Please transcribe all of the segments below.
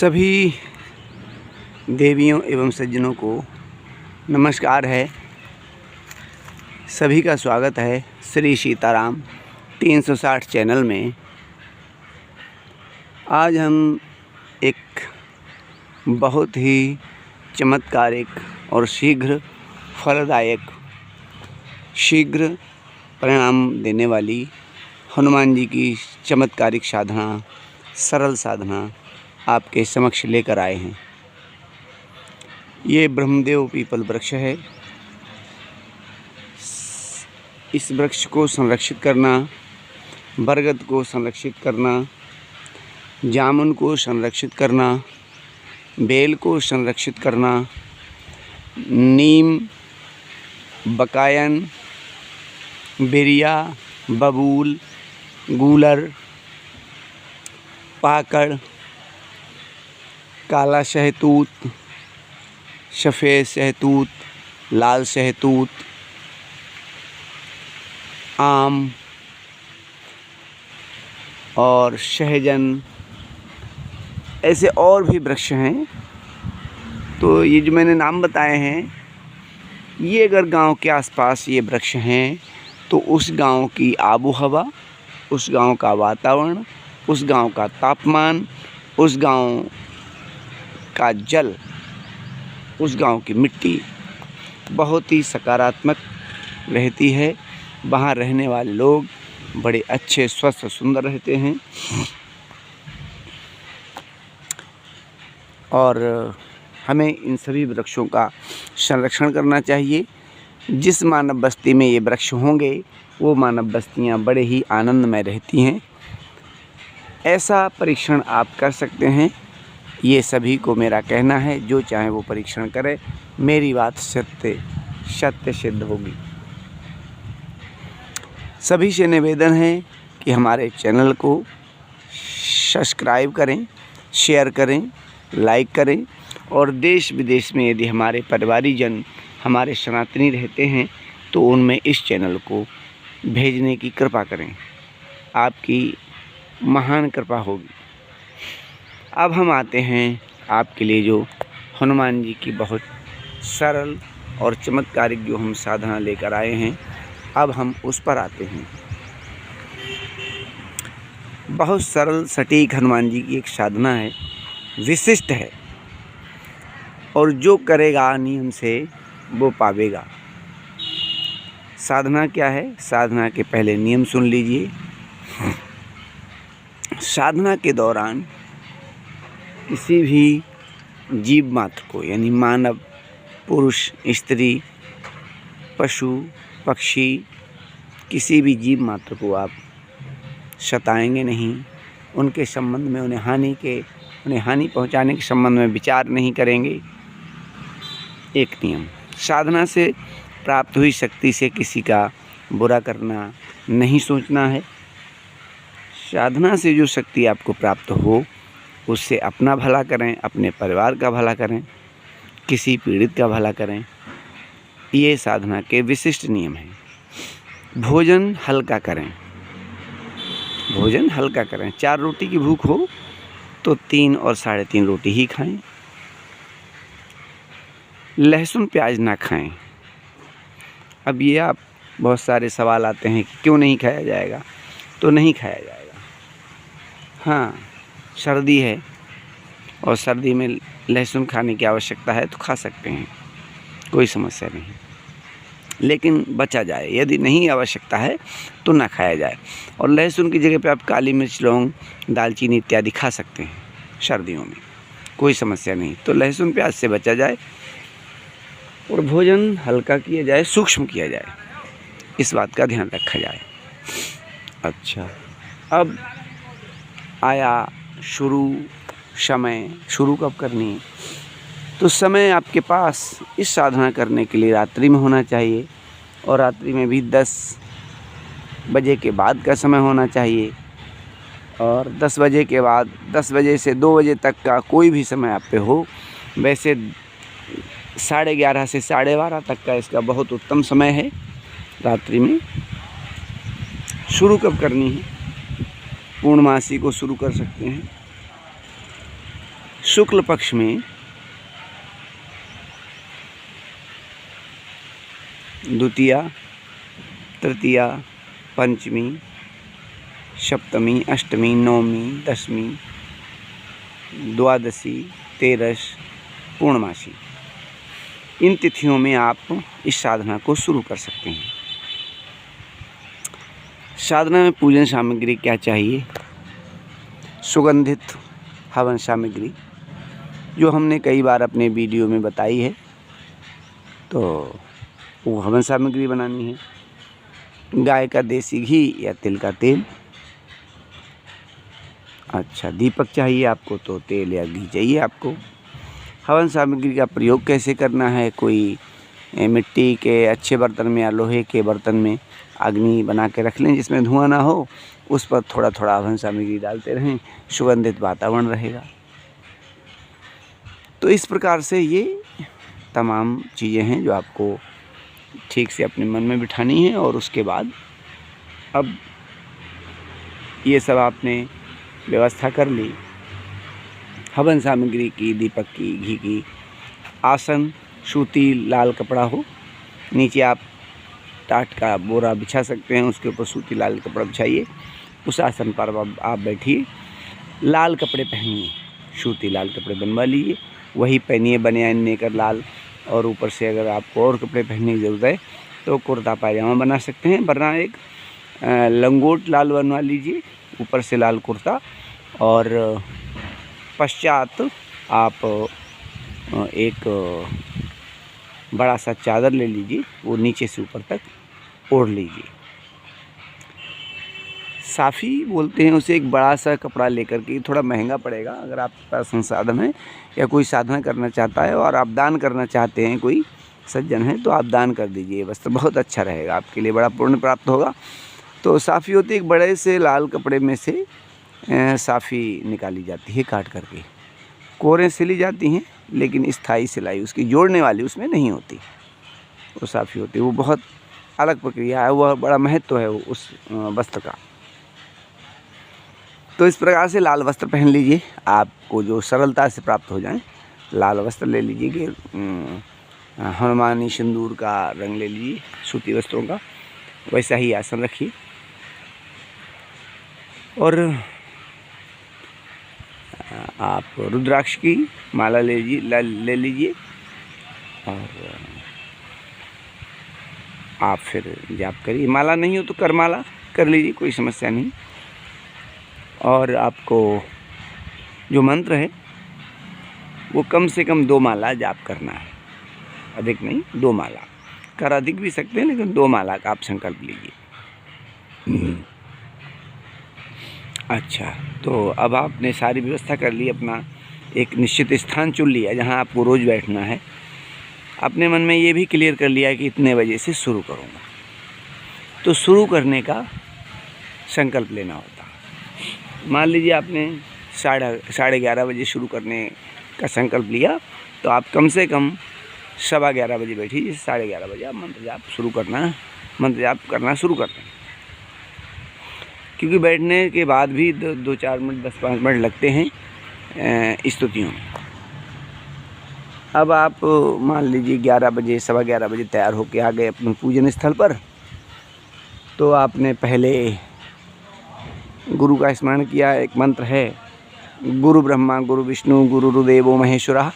सभी देवियों एवं सज्जनों को नमस्कार है। सभी का स्वागत है श्री सीताराम 360 चैनल में। आज हम एक बहुत ही चमत्कारिक और शीघ्र फलदायक शीघ्र परिणाम देने वाली हनुमान जी की चमत्कारिक साधना, सरल साधना आपके समक्ष लेकर आए हैं। ये ब्रह्मदेव पीपल वृक्ष है। इस वृक्ष को संरक्षित करना, बरगद को संरक्षित करना, जामुन को संरक्षित करना, बेल को संरक्षित करना, नीम, बकायन, बिरिया, बबूल, गूलर, पाकड़, काला शहतूत, सफ़ेद शहतूत, लाल शहतूत, आम और सहजन, ऐसे और भी वृक्ष हैं। तो ये जो मैंने नाम बताए हैं, ये अगर गांव के आसपास ये वृक्ष हैं तो उस गांव की आबो हवा, उस गांव का वातावरण, उस गांव का तापमान, उस गांव का जल, उस गांव की मिट्टी बहुत ही सकारात्मक रहती है। वहाँ रहने वाले लोग बड़े अच्छे, स्वस्थ, सुंदर रहते हैं। और हमें इन सभी वृक्षों का संरक्षण करना चाहिए। जिस मानव बस्ती में ये वृक्ष होंगे वो मानव बस्तियाँ बड़े ही आनंदमय रहती हैं। ऐसा परीक्षण आप कर सकते हैं। ये सभी को मेरा कहना है, जो चाहे वो परीक्षण करे, मेरी बात सत्य सिद्ध होगी। सभी से निवेदन है कि हमारे चैनल को सब्सक्राइब करें, शेयर करें, लाइक करें और देश विदेश में यदि हमारे परिवारीजन, हमारे सनातनी रहते हैं तो उनमें इस चैनल को भेजने की कृपा करें। आपकी महान कृपा होगी। अब हम आते हैं आपके लिए जो हनुमान जी की बहुत सरल और चमत्कारिक जो हम साधना लेकर आए हैं, अब हम उस पर आते हैं। बहुत सरल सटीक हनुमान जी की एक साधना है, विशिष्ट है, और जो करेगा नियम से वो पावेगा। साधना क्या है? साधना के पहले नियम सुन लीजिए। साधना के दौरान किसी भी जीव मात्र को, यानी मानव, पुरुष, स्त्री, पशु, पक्षी, किसी भी जीव मात्र को आप सताएंगे नहीं। उनके संबंध में उन्हें हानि पहुंचाने के संबंध में विचार नहीं करेंगे। एक नियम, साधना से प्राप्त हुई शक्ति से किसी का बुरा करना नहीं सोचना है। साधना से जो शक्ति आपको प्राप्त हो उससे अपना भला करें, अपने परिवार का भला करें, किसी पीड़ित का भला करें। ये साधना के विशिष्ट नियम हैं। भोजन हल्का करें। भोजन हल्का करें। 4 रोटी की भूख हो तो 3 और 3.5 रोटी ही खाएं। लहसुन प्याज ना खाएं। अब ये आप बहुत सारे सवाल आते हैं कि क्यों नहीं खाया जाएगा? तो नहीं खाया जाएगा। हाँ, सर्दी है और सर्दी में लहसुन खाने की आवश्यकता है तो खा सकते हैं, कोई समस्या नहीं। लेकिन बचा जाए, यदि नहीं आवश्यकता है तो ना खाया जाए। और लहसुन की जगह पे आप काली मिर्च, लौंग, दालचीनी इत्यादि खा सकते हैं सर्दियों में, कोई समस्या नहीं। तो लहसुन प्याज से बचा जाए और भोजन हल्का किया जाए, सूक्ष्म किया जाए, इस बात का ध्यान रखा जाए। अच्छा, अब आया समय शुरू कब करनी है? तो समय आपके पास इस साधना करने के लिए रात्रि में होना चाहिए, और रात्रि में भी 10 बजे के बाद का समय होना चाहिए। और 10 बजे के बाद, 10 बजे से 2 बजे तक का कोई भी समय आप पे हो। वैसे 11:30 से 12:30 तक का इसका बहुत उत्तम समय है रात्रि में। शुरू कब करनी है? पूर्णमासी को शुरू कर सकते हैं। शुक्ल पक्ष में द्वितीया, तृतीया, पंचमी, सप्तमी, अष्टमी, नवमी, दशमी, द्वादशी, तेरस, पूर्णमासी, इन तिथियों में आप इस साधना को शुरू कर सकते हैं। साधना में पूजन सामग्री क्या चाहिए? सुगंधित हवन सामग्री, जो हमने कई बार अपने वीडियो में बताई है, तो वो हवन सामग्री बनानी है। गाय का देसी घी या तिल का तेल। अच्छा, दीपक चाहिए आपको, तो तेल या घी चाहिए आपको। हवन सामग्री का प्रयोग कैसे करना है? कोई मिट्टी के अच्छे बर्तन में या लोहे के बर्तन में अग्नि बना के रख लें जिसमें धुआं ना हो, उस पर थोड़ा थोड़ा हवन सामग्री डालते रहें, सुगंधित वातावरण रहेगा। तो इस प्रकार से ये तमाम चीज़ें हैं जो आपको ठीक से अपने मन में बिठानी है। और उसके बाद अब ये सब आपने व्यवस्था कर ली, हवन सामग्री की, दीपक की, घी की। आसन सूती लाल कपड़ा हो, नीचे आप टाट का बोरा बिछा सकते हैं, उसके ऊपर सूती लाल कपड़ा बिछाइए, उस आसन पर आप बैठिए। लाल कपड़े पहनिए, सूती लाल कपड़े बनवा लीजिए, वही पहनिए, बनियान नेकर लाल। और ऊपर से अगर आपको और कपड़े पहनने की ज़रूरत है तो कुर्ता पायजामा बना सकते हैं, वरना एक लंगोट लाल बनवा लीजिए, ऊपर से लाल कुर्ता, और पश्चात आप एक बड़ा सा चादर ले लीजिए, वो नीचे से ऊपर तक ओढ़ लीजिए। साफ़ी बोलते हैं उसे, एक बड़ा सा कपड़ा लेकर के, थोड़ा महंगा पड़ेगा। अगर आपके पास संसाधन है या कोई साधना करना चाहता है और आप दान करना चाहते हैं, कोई सज्जन है, तो आप दान कर दीजिए, वस्त्र बहुत अच्छा रहेगा, आपके लिए बड़ा पुण्य प्राप्त होगा। तो साफ़ी होती है, एक बड़े से लाल कपड़े में से साफ़ी निकाली जाती है, काट करके कोरें सिली जाती हैं, लेकिन स्थायी सिलाई उसकी जोड़ने वाली उसमें नहीं होती, वो साफ़ी होती है। वो बहुत अलग प्रक्रिया है, वह बड़ा महत्व है उस वस्त्र का। तो इस प्रकार से लाल वस्त्र पहन लीजिए, आपको जो सरलता से प्राप्त हो जाए। लाल वस्त्र ले लीजिए कि हनुमानी सिंदूर का रंग ले लीजिए, सूती वस्त्रों का, वैसा ही आसन रखिए। और आप रुद्राक्ष की माला ले लीजिए और आप फिर जाप करिए। माला नहीं हो तो करमाला कर लीजिए, कोई समस्या नहीं। और आपको जो मंत्र है वो कम से कम 2 माला जाप करना है, अधिक नहीं, 2 माला। कर अधिक भी सकते हैं, लेकिन 2 माला का आप संकल्प लीजिए। अच्छा, तो अब आपने सारी व्यवस्था कर ली, अपना एक निश्चित स्थान चुन लिया जहाँ आपको रोज़ बैठना है। अपने मन में ये भी क्लियर कर लिया कि इतने बजे से शुरू करूँगा। तो शुरू करने का संकल्प लेना होता है। मान लीजिए आपने 11:30 बजे शुरू करने का संकल्प लिया, तो आप कम से कम 11:15 बजे बैठिए, जैसे 11:30 बजे आप मंत्र जाप करना शुरू करते हैं। क्योंकि बैठने के बाद भी 2-4 मिनट, 10-5 मिनट लगते हैं स्तुतियों में। अब आप मान लीजिए 11 बजे, 11:15 बजे तैयार होके आ गए अपने पूजन स्थल पर, तो आपने पहले गुरु का स्मरण किया। एक मंत्र है, गुरु ब्रह्मा गुरु विष्णु गुरु रुदेवो महेश्वरः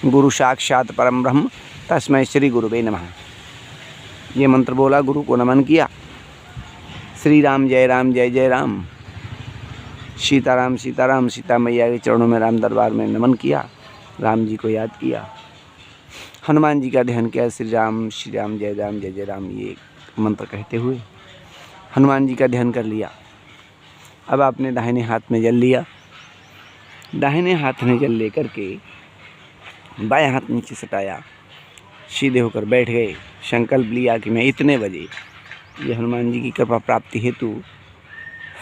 गुरु साक्षात परम ब्रह्म तस्मै श्री गुरुवे नमः। ये मंत्र बोला, गुरु को नमन किया। श्री राम जय जय राम, सीताराम सीताराम, सीता मैया के चरणों में, राम दरबार में नमन किया, राम जी को याद किया। हनुमान जी का ध्यान किया, श्री राम जय जय राम, ये मंत्र कहते हुए हनुमान जी का ध्यान कर लिया। अब आपने दाहिने हाथ में जल लिया। दाहिने हाथ में जल लेकर के बाएं हाथ नीचे सटाया, सीधे होकर बैठ गए। संकल्प लिया कि मैं इतने बजे ये हनुमान जी की कृपा प्राप्ति हेतु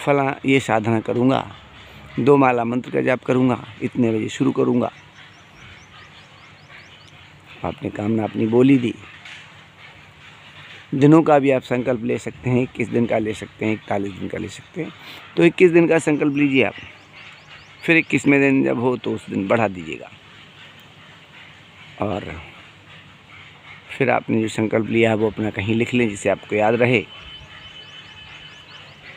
फला ये साधना करूँगा, 2 माला मंत्र का जाप करूँगा, इतने बजे शुरू करूँगा। आपने कामना अपनी बोली दी। दिनों का भी आप संकल्प ले सकते हैं, 21 दिन का ले सकते हैं, 41 दिन का ले सकते हैं। तो 21 दिन का संकल्प लीजिए आप। फिर 21वें दिन जब हो तो उस दिन बढ़ा दीजिएगा। और फिर आपने जो संकल्प लिया है वो अपना कहीं लिख लें जिससे आपको याद रहे।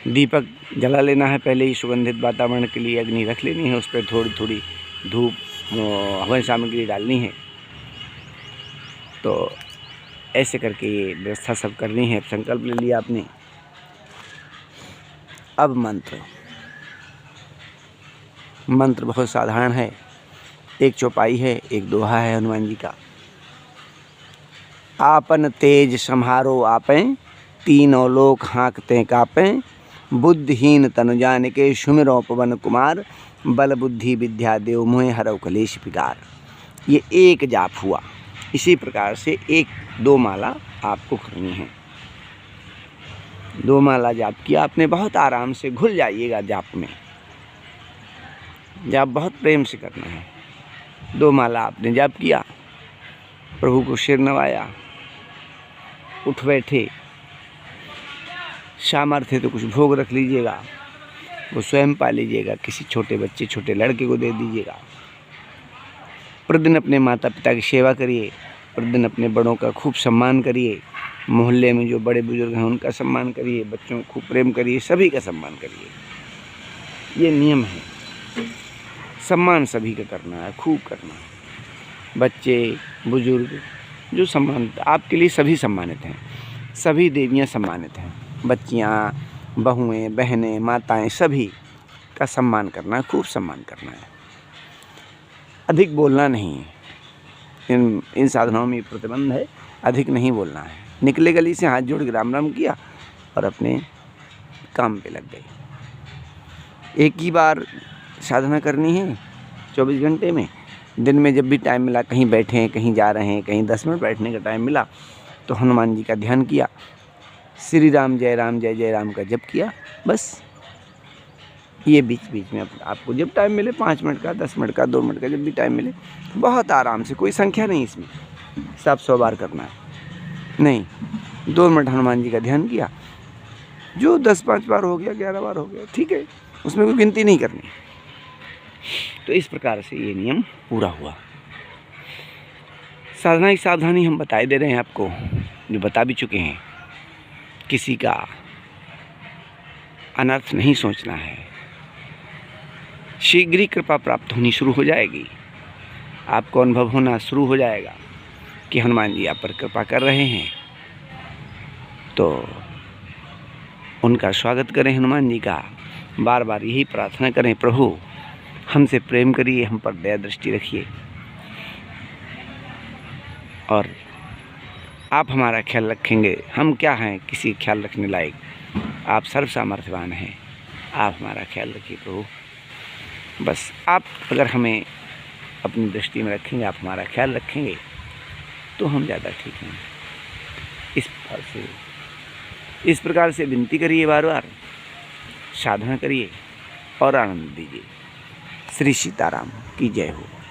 दीपक जला लेना है पहले ही, सुगंधित वातावरण के लिए अग्नि रख लेनी है, उस पर थोड़ी थोड़ी धूप हवन सामग्री डालनी है। तो ऐसे करके ये व्यवस्था सब करनी है। संकल्प ले लिया आपने। अब मंत्र बहुत साधारण है। एक चौपाई है, एक दोहा है हनुमान जी का। आपन तेज सम्हारो आपै, तीनों लोक हाँकते कापै, बुद्धिहीन तनु जानिके, सुमिरौ पवन कुमार, बल बुद्धि विद्या देव मोहि, हरौ कलेश विकार। ये एक जाप हुआ। इसी प्रकार से 1-2 माला आपको करनी है। 2 माला जाप किया आपने, बहुत आराम से घुल जाइएगा जाप में। जाप बहुत प्रेम से करना है। 2 माला आपने जाप किया, प्रभु को सिर नवाया, उठ बैठे। सामर्थ्य तो कुछ भोग रख लीजिएगा, वो स्वयं पा लीजिएगा, किसी छोटे बच्चे छोटे लड़के को दे दीजिएगा। प्रतिदिन अपने माता पिता की सेवा करिए, प्रतिदिन अपने बड़ों का खूब सम्मान करिए, मोहल्ले में जो बड़े बुजुर्ग हैं उनका सम्मान करिए, बच्चों को खूब प्रेम करिए, सभी का सम्मान करिए। ये नियम है, सम्मान सभी का करना है, खूब करना है। बच्चे बुजुर्ग जो सम्मानित, आपके लिए सभी सम्मानित हैं, सभी देवियाँ सम्मानित हैं। बच्चियाँ, बहुएं, बहनें, माताएं, सभी का सम्मान करना है, खूब सम्मान करना है। अधिक बोलना नहीं है। इन साधनाओं में प्रतिबंध है, अधिक नहीं बोलना है। निकले गली से हाथ जोड़ के राम राम किया और अपने काम पे लग गए। एक ही बार साधना करनी है 24 घंटे में। दिन में जब भी टाइम मिला, कहीं बैठे हैं, कहीं जा रहे हैं, कहीं 10 मिनट बैठने का टाइम मिला तो हनुमान जी का ध्यान किया, श्री राम जय जय राम का जप किया। बस ये बीच बीच में आपको जब टाइम मिले, 5 मिनट का, 10 मिनट का, 2 मिनट का, जब भी टाइम मिले, बहुत आराम से, कोई संख्या नहीं इसमें, सब 100 बार करना है नहीं। 2 मिनट हनुमान जी का ध्यान किया, जो 10-5 बार हो गया, 11 बार हो गया, ठीक है, उसमें कोई गिनती नहीं करनी। तो इस प्रकार से ये नियम पूरा हुआ। साधना की सावधानी हम बताए दे रहे हैं आपको, जो बता भी चुके हैं। किसी का अनर्थ नहीं सोचना है। शीघ्र ही कृपा प्राप्त होनी शुरू हो जाएगी। आपको अनुभव होना शुरू हो जाएगा कि हनुमान जी आप पर कृपा कर रहे हैं। तो उनका स्वागत करें, हनुमान जी का। बार बार यही प्रार्थना करें, प्रभु हमसे प्रेम करिए, हम पर दया दृष्टि रखिए और आप हमारा ख्याल रखेंगे। हम क्या हैं किसी ख्याल रखने लायक, आप सर्व सामर्थ्यवान हैं, आप हमारा ख्याल रखिए प्रभु। बस आप अगर हमें अपनी दृष्टि में रखेंगे, आप हमारा ख्याल रखेंगे तो हम ज़्यादा ठीक हैं। इस प्रकार से विनती करिए, बार बार साधना करिए और आनंद दीजिए। श्री सीताराम की जय हो।